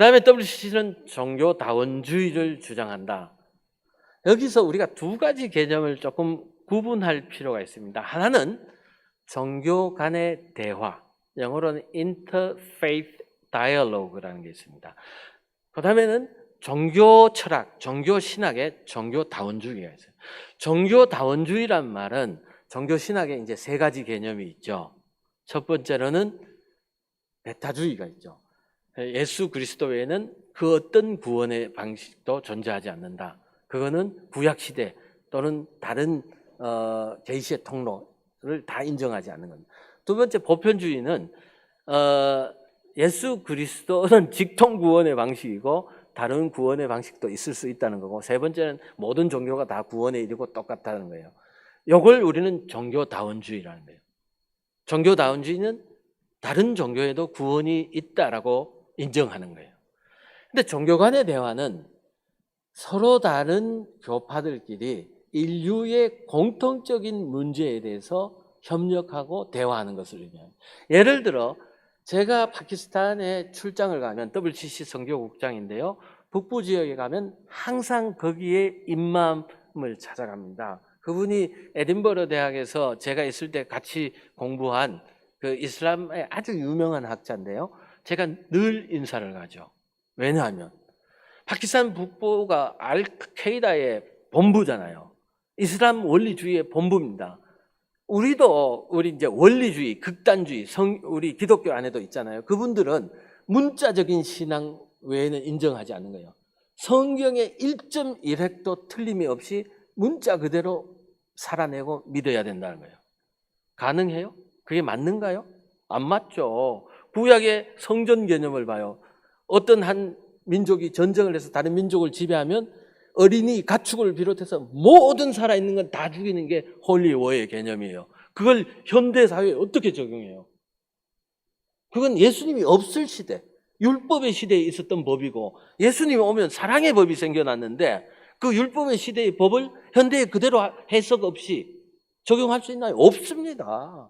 다음에 WCC는 종교다원주의를 주장한다. 여기서 우리가 두 가지 개념을 조금 구분할 필요가 있습니다. 하나는 종교 간의 대화, 영어로는 interfaith dialogue라는 게 있습니다. 그 다음에는 종교 철학, 종교 신학의 종교다원주의가 있어요. 종교다원주의란 말은 종교 신학에 이제 세 가지 개념이 있죠. 첫 번째로는 배타주의가 있죠. 예수 그리스도 외에는 그 어떤 구원의 방식도 존재하지 않는다. 그거는 구약 시대 또는 다른 계시의 통로를 다 인정하지 않는 겁니다. 두 번째 보편주의는 예수 그리스도는 직통 구원의 방식이고 다른 구원의 방식도 있을 수 있다는 거고, 세 번째는 모든 종교가 다 구원의 일이고 똑같다는 거예요. 이걸 우리는 종교다원주의라는 거예요. 종교다원주의는 다른 종교에도 구원이 있다라고 인정하는 거예요. 근데 종교 간의 대화는 서로 다른 교파들끼리 인류의 공통적인 문제에 대해서 협력하고 대화하는 것을 의미합니다. 예를 들어 제가 파키스탄에 출장을 가면, WCC 선교국장인데요, 북부 지역에 가면 항상 거기에 임맘을 찾아갑니다. 그분이 에딘버러 대학에서 제가 있을 때 같이 공부한 그 이슬람의 아주 유명한 학자인데요, 제가 늘 인사를 가죠. 왜냐하면 파키스탄 북부가 알카이다의 본부잖아요. 이슬람 원리주의의 본부입니다. 우리 이제 원리주의, 극단주의, 우리 기독교 안에도 있잖아요. 그분들은 문자적인 신앙 외에는 인정하지 않는 거예요. 성경의 1.1획도 틀림이 없이 문자 그대로 살아내고 믿어야 된다는 거예요. 가능해요? 그게 맞는가요? 안 맞죠. 구약의 성전 개념을 봐요. 어떤 한 민족이 전쟁을 해서 다른 민족을 지배하면 어린이, 가축을 비롯해서 모든 살아있는 건 다 죽이는 게 홀리워의 개념이에요. 그걸 현대사회에 어떻게 적용해요? 그건 예수님이 없을 시대, 율법의 시대에 있었던 법이고, 예수님이 오면 사랑의 법이 생겨났는데 그 율법의 시대의 법을 현대에 그대로 해석 없이 적용할 수 있나요? 없습니다.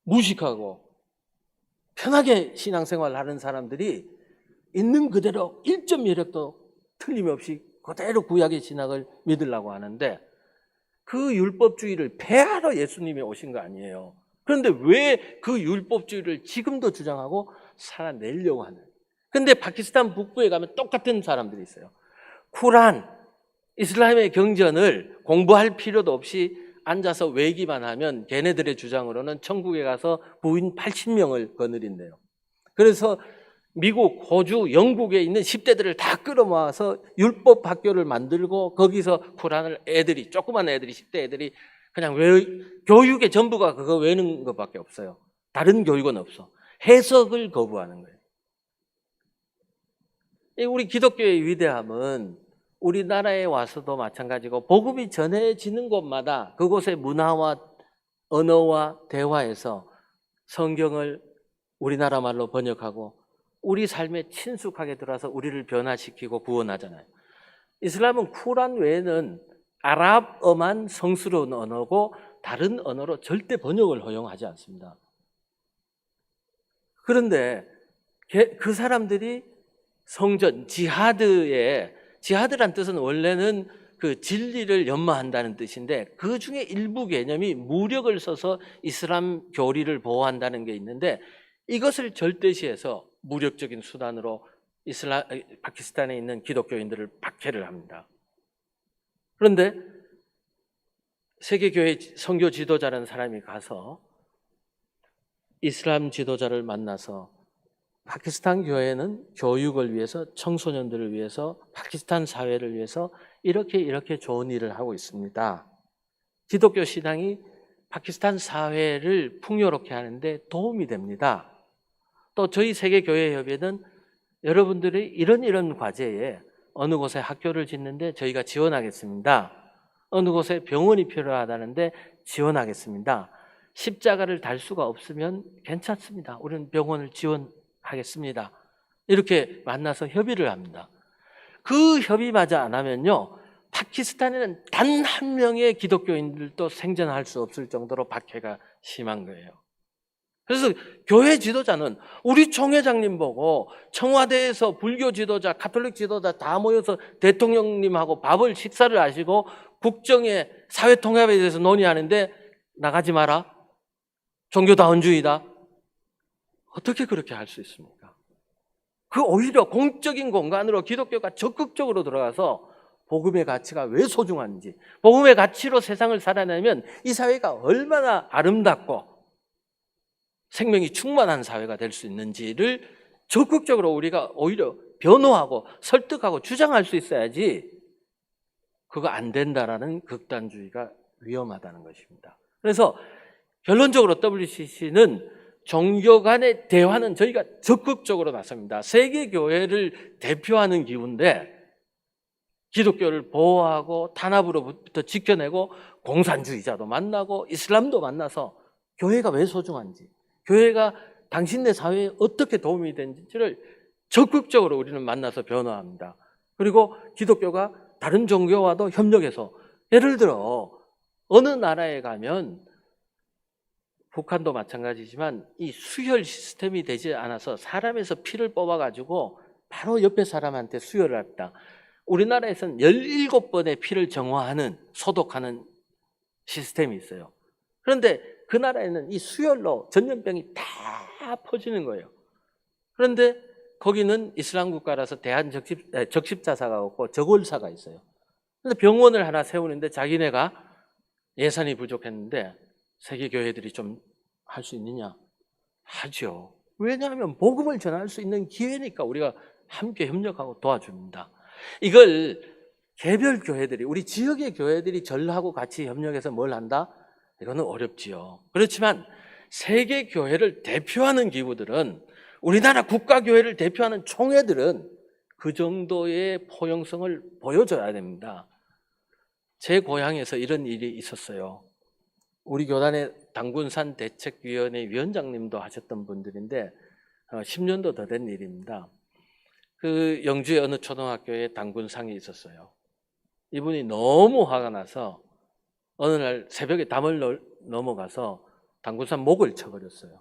무식하고 편하게 신앙생활을 하는 사람들이 있는 그대로 1.1획도 틀림없이 그대로 구약의 신학을 믿으려고 하는데, 그 율법주의를 폐하러 예수님이 오신 거 아니에요. 그런데 왜 그 율법주의를 지금도 주장하고 살아내려고 하는? 근데 파키스탄 북부에 가면 똑같은 사람들이 있어요. 쿠란, 이슬람의 경전을 공부할 필요도 없이 앉아서 외기만 하면 걔네들의 주장으로는 천국에 가서 부인 80명을 거느린대요. 그래서 미국, 호주, 영국에 있는 10대들을 다 끌어모아서 율법 학교를 만들고 거기서 쿠란을 애들이, 조그만 애들이, 10대 애들이 그냥 교육의 전부가 그거 외우는 것밖에 없어요. 다른 교육은 없어. 해석을 거부하는 거예요. 우리 기독교의 위대함은 우리나라에 와서도 마찬가지고, 복음이 전해지는 곳마다 그곳의 문화와 언어와 대화에서 성경을 우리나라 말로 번역하고 우리 삶에 친숙하게 들어와서 우리를 변화시키고 구원하잖아요. 이슬람은 쿠란 외에는 아랍어만 성스러운 언어고 다른 언어로 절대 번역을 허용하지 않습니다. 그런데 그 사람들이 성전, 지하드란 뜻은 원래는 그 진리를 연마한다는 뜻인데, 그 중에 일부 개념이 무력을 써서 이슬람 교리를 보호한다는 게 있는데, 이것을 절대시해서 무력적인 수단으로 파키스탄에 있는 기독교인들을 박해를 합니다. 그런데 세계교회 선교 지도자라는 사람이 가서 이슬람 지도자를 만나서 파키스탄 교회는 교육을 위해서, 청소년들을 위해서, 파키스탄 사회를 위해서 이렇게 좋은 일을 하고 있습니다. 기독교 신앙이 파키스탄 사회를 풍요롭게 하는데 도움이 됩니다. 또 저희 세계교회협의회는 여러분들이 이런 과제에 어느 곳에 학교를 짓는데 저희가 지원하겠습니다. 어느 곳에 병원이 필요하다는데 지원하겠습니다. 십자가를 달 수가 없으면 괜찮습니다. 우리는 병원을 지원하겠습니다. 이렇게 만나서 협의를 합니다. 그 협의마저 안 하면요, 파키스탄에는 단 한 명의 기독교인들도 생존할 수 없을 정도로 박해가 심한 거예요. 그래서 교회 지도자는 우리 총회장님 보고 청와대에서 불교 지도자, 가톨릭 지도자 다 모여서 대통령님하고 밥을 식사를 하시고 국정에 사회 통합에 대해서 논의하는데 나가지 마라. 종교다원주의다. 어떻게 그렇게 할 수 있습니까? 그 오히려 공적인 공간으로 기독교가 적극적으로 들어가서 복음의 가치가 왜 소중한지, 복음의 가치로 세상을 살아내면 이 사회가 얼마나 아름답고 생명이 충만한 사회가 될 수 있는지를 적극적으로 우리가 오히려 변호하고 설득하고 주장할 수 있어야지, 그거 안 된다라는 극단주의가 위험하다는 것입니다. 그래서 결론적으로 WCC는 종교 간의 대화는 저희가 적극적으로 나섭니다. 세계 교회를 대표하는 기구인데 기독교를 보호하고 탄압으로부터 지켜내고 공산주의자도 만나고 이슬람도 만나서 교회가 왜 소중한지, 교회가 당신네 사회에 어떻게 도움이 되는지를 적극적으로 우리는 만나서 변화합니다. 그리고 기독교가 다른 종교와도 협력해서, 예를 들어 어느 나라에 가면, 북한도 마찬가지지만 이 수혈 시스템이 되지 않아서 사람에서 피를 뽑아가지고 바로 옆에 사람한테 수혈을 합니다. 우리나라에서는 17번의 피를 정화하는, 소독하는 시스템이 있어요. 그런데 그 나라에는 이 수혈로 전염병이 다 퍼지는 거예요. 그런데 거기는 이슬람 국가라서 적십자사가 없고 저골사가 있어요. 그런데 병원을 하나 세우는데 자기네가 예산이 부족했는데 세계 교회들이 좀 할 수 있느냐? 하죠. 왜냐하면 복음을 전할 수 있는 기회니까 우리가 함께 협력하고 도와줍니다. 이걸 개별 교회들이, 우리 지역의 교회들이 전하고 같이 협력해서 뭘 한다? 이거는 어렵지요. 그렇지만 세계 교회를 대표하는 기구들은, 우리나라 국가교회를 대표하는 총회들은 그 정도의 포용성을 보여줘야 됩니다. 제 고향에서 이런 일이 있었어요. 우리 교단의 당군산 대책위원회 위원장님도 하셨던 분들인데 10년도 더 된 일입니다. 그 영주의 어느 초등학교에 당군상이 있었어요. 이분이 너무 화가 나서 어느 날 새벽에 담을 넘어가서 당군산 목을 쳐버렸어요.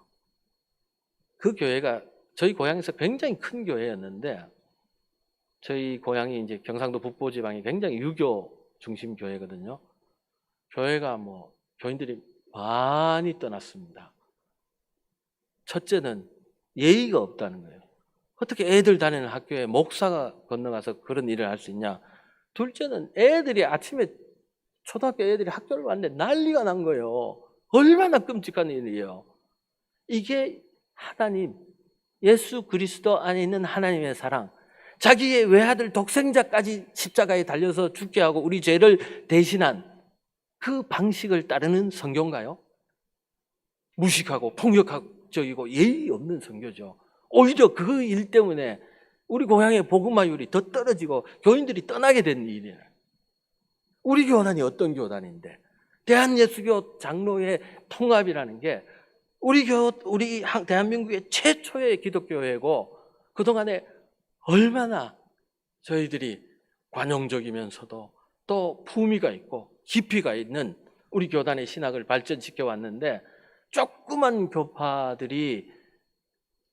그 교회가 저희 고향에서 굉장히 큰 교회였는데, 저희 고향이 이제 경상도 북부지방이 굉장히 유교 중심 교회거든요. 교회가 교인들이 많이 떠났습니다. 첫째는 예의가 없다는 거예요. 어떻게 애들 다니는 학교에 목사가 건너가서 그런 일을 할 수 있냐. 둘째는 애들이 아침에, 초등학교 애들이 학교를 왔는데 난리가 난 거예요. 얼마나 끔찍한 일이에요. 이게 하나님, 예수 그리스도 안에 있는 하나님의 사랑, 자기의 외아들 독생자까지 십자가에 달려서 죽게 하고 우리 죄를 대신한 그 방식을 따르는 선교인가요? 무식하고 폭력적이고 예의 없는 선교죠. 오히려 그 일 때문에 우리 고향의 복음화율이 더 떨어지고 교인들이 떠나게 된 일이에요. 우리 교단이 어떤 교단인데, 대한예수교 장로의 통합이라는 게 우리 대한민국의 최초의 기독교회고, 그동안에 얼마나 저희들이 관용적이면서도 또 품위가 있고 깊이가 있는 우리 교단의 신학을 발전시켜 왔는데, 조그만 교파들이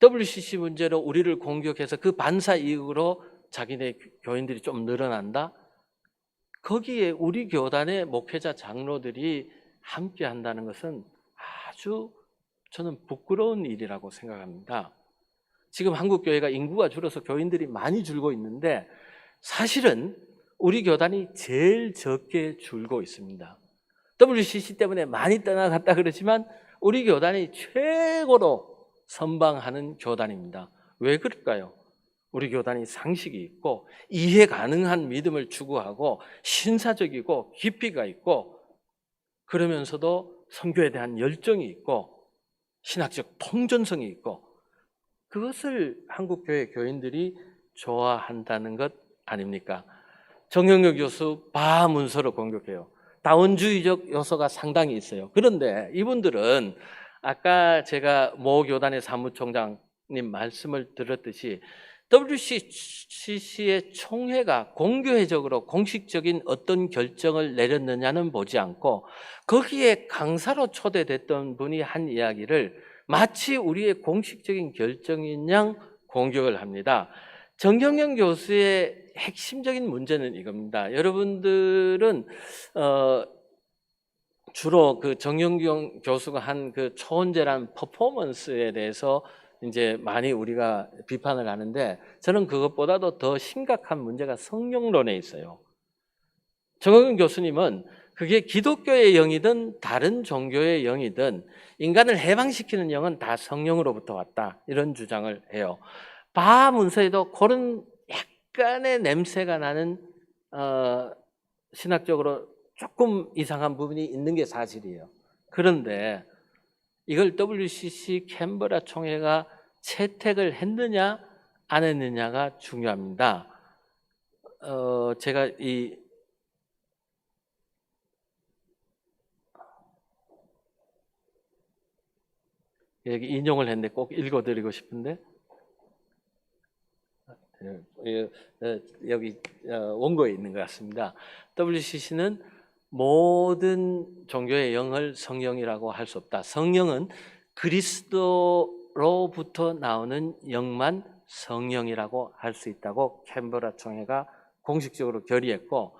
WCC 문제로 우리를 공격해서 그 반사 이익으로 자기네 교인들이 좀 늘어난다? 거기에 우리 교단의 목회자 장로들이 함께 한다는 것은 아주 저는 부끄러운 일이라고 생각합니다. 지금 한국 교회가 인구가 줄어서 교인들이 많이 줄고 있는데, 사실은 우리 교단이 제일 적게 줄고 있습니다. WCC 때문에 많이 떠나갔다 그러지만 우리 교단이 최고로 선방하는 교단입니다. 왜 그럴까요? 우리 교단이 상식이 있고 이해 가능한 믿음을 추구하고 신사적이고 깊이가 있고, 그러면서도 선교에 대한 열정이 있고 신학적 통전성이 있고, 그것을 한국교회 교인들이 좋아한다는 것 아닙니까? 정영혁 교수 문서로 공격해요. 다원주의적 요소가 상당히 있어요. 그런데 이분들은 아까 제가 모 교단의 사무총장님 말씀을 들었듯이 WCC의 총회가 공교회적으로 공식적인 어떤 결정을 내렸느냐는 보지 않고, 거기에 강사로 초대됐던 분이 한 이야기를 마치 우리의 공식적인 결정인 양 공격을 합니다. 정경영 교수의 핵심적인 문제는 이겁니다. 여러분들은 주로 그 정경영 교수가 한 그 초원제란 퍼포먼스에 대해서 이제 많이 우리가 비판을 하는데, 저는 그것보다도 더 심각한 문제가 성령론에 있어요. 정경영 교수님은 그게 기독교의 영이든 다른 종교의 영이든 인간을 해방시키는 영은 다 성령으로부터 왔다, 이런 주장을 해요. 바 문서에도 그런 약간의 냄새가 나는 신학적으로 조금 이상한 부분이 있는 게 사실이에요. 그런데 이걸 WCC 캔버라 총회가 채택을 했느냐 안 했느냐가 중요합니다. 제가 여기 인용을 했는데 꼭 읽어드리고 싶은데, 여기 원고에 있는 것 같습니다. WCC는 모든 종교의 영을 성령이라고 할 수 없다. 성령은 그리스도로부터 나오는 영만 성령이라고 할 수 있다고 캔버라 총회가 공식적으로 결의했고,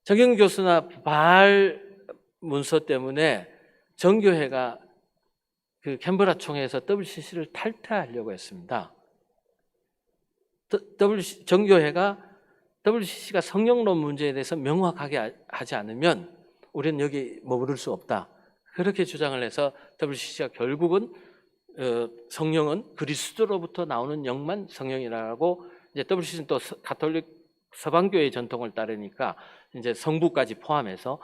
정경 교수나 바알 문서 때문에 정교회가 그 캔버라 총회에서 WCC를 탈퇴하려고 했습니다. 정교회가 WCC가 성령론 문제에 대해서 명확하게 하지 않으면 우리는 여기 머무를 수 없다, 그렇게 주장을 해서 WCC가 결국은 성령은 그리스도로부터 나오는 영만 성령이라고, 이제 WCC는 또 가톨릭 서방교의 전통을 따르니까 이제 성부까지 포함해서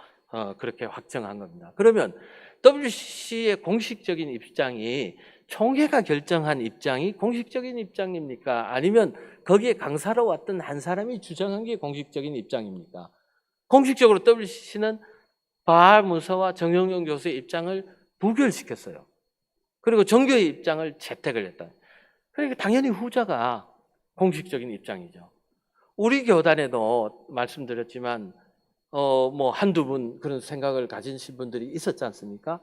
그렇게 확정한 겁니다. 그러면 WCC의 공식적인 입장이, 총회가 결정한 입장이 공식적인 입장입니까? 아니면 거기에 강사로 왔던 한 사람이 주장한 게 공식적인 입장입니까? 공식적으로 WCC는 바알 문서와 정경영 교수의 입장을 부결시켰어요. 그리고 정교의 입장을 채택을 했다. 그러니까 당연히 후자가 공식적인 입장이죠. 우리 교단에도 말씀드렸지만 뭐 한두 분 그런 생각을 가지신 분들이 있었지 않습니까?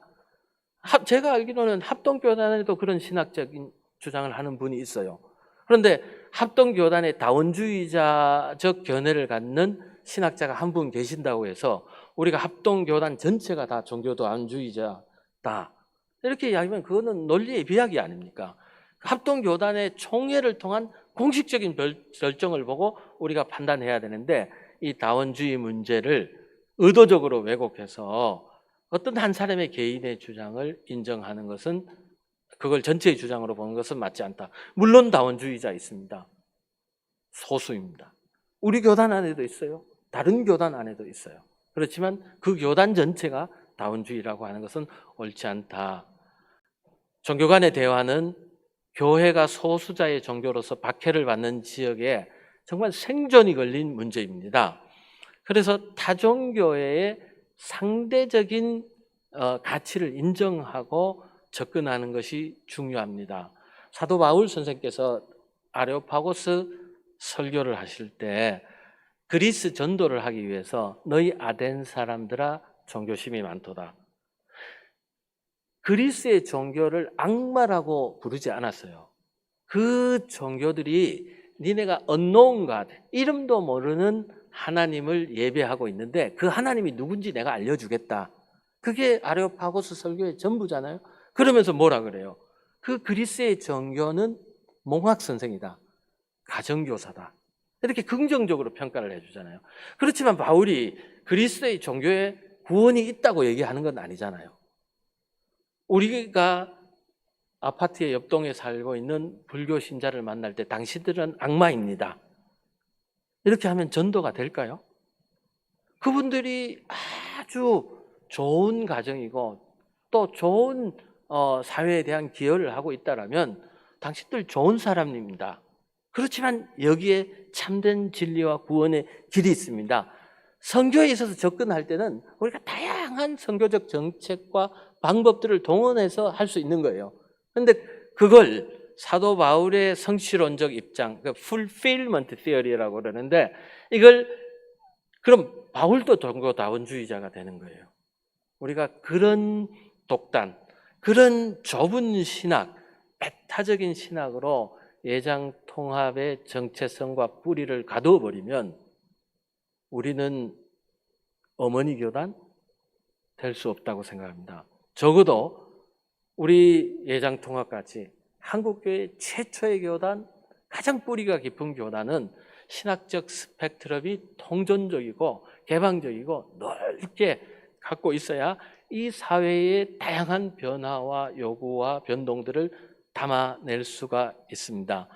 제가 알기로는 합동교단에도 그런 신학적인 주장을 하는 분이 있어요. 그런데 합동교단의 다원주의자적 견해를 갖는 신학자가 한 분 계신다고 해서 우리가 합동교단 전체가 다 종교다원주의자다, 이렇게 이야기하면 그거는 논리의 비약이 아닙니까? 합동교단의 총회를 통한 공식적인 결정을 보고 우리가 판단해야 되는데, 이 다원주의 문제를 의도적으로 왜곡해서 어떤 한 사람의 개인의 주장을 인정하는 것은, 그걸 전체의 주장으로 보는 것은 맞지 않다. 물론 다원주의자 있습니다. 소수입니다. 우리 교단 안에도 있어요. 다른 교단 안에도 있어요. 그렇지만 그 교단 전체가 다원주의라고 하는 것은 옳지 않다. 종교 간의 대화는 교회가 소수자의 종교로서 박해를 받는 지역에 정말 생존이 걸린 문제입니다. 그래서 타종교회의 상대적인 가치를 인정하고 접근하는 것이 중요합니다. 사도 바울 선생께서 아레오파고스 설교를 하실 때 그리스 전도를 하기 위해서 너희 아덴 사람들아 종교심이 많도다, 그리스의 종교를 악마라고 부르지 않았어요. 그 종교들이 니네가 unknown God, 이름도 모르는 하나님을 예배하고 있는데 그 하나님이 누군지 내가 알려주겠다. 그게 아레오파고스 설교의 전부잖아요. 그러면서 뭐라 그래요? 그 그리스의 종교는 몽학 선생이다, 가정교사다, 이렇게 긍정적으로 평가를 해주잖아요. 그렇지만 바울이 그리스의 종교에 구원이 있다고 얘기하는 건 아니잖아요. 우리가 아파트의 옆동에 살고 있는 불교 신자를 만날 때 당신들은 악마입니다, 이렇게 하면 전도가 될까요? 그분들이 아주 좋은 가정이고 또 좋은 사회에 대한 기여를 하고 있다면 당신들 좋은 사람입니다. 그렇지만 여기에 참된 진리와 구원의 길이 있습니다. 선교에 있어서 접근할 때는 우리가 다양한 선교적 정책과 방법들을 동원해서 할 수 있는 거예요. 그런데 그걸 사도 바울의 성취론적 입장, fulfillment theory라고 그러는데, 이걸 그럼 바울도 종교다원주의자가 되는 거예요. 우리가 그런 독단, 그런 좁은 신학, 배타적인 신학으로 예장통합의 정체성과 뿌리를 가두어 버리면 우리는 어머니 교단 될 수 없다고 생각합니다. 적어도 우리 예장통합같이 한국교회 최초의 교단, 가장 뿌리가 깊은 교단은 신학적 스펙트럼이 통전적이고 개방적이고 넓게 갖고 있어야 이 사회의 다양한 변화와 요구와 변동들을 담아낼 수가 있습니다.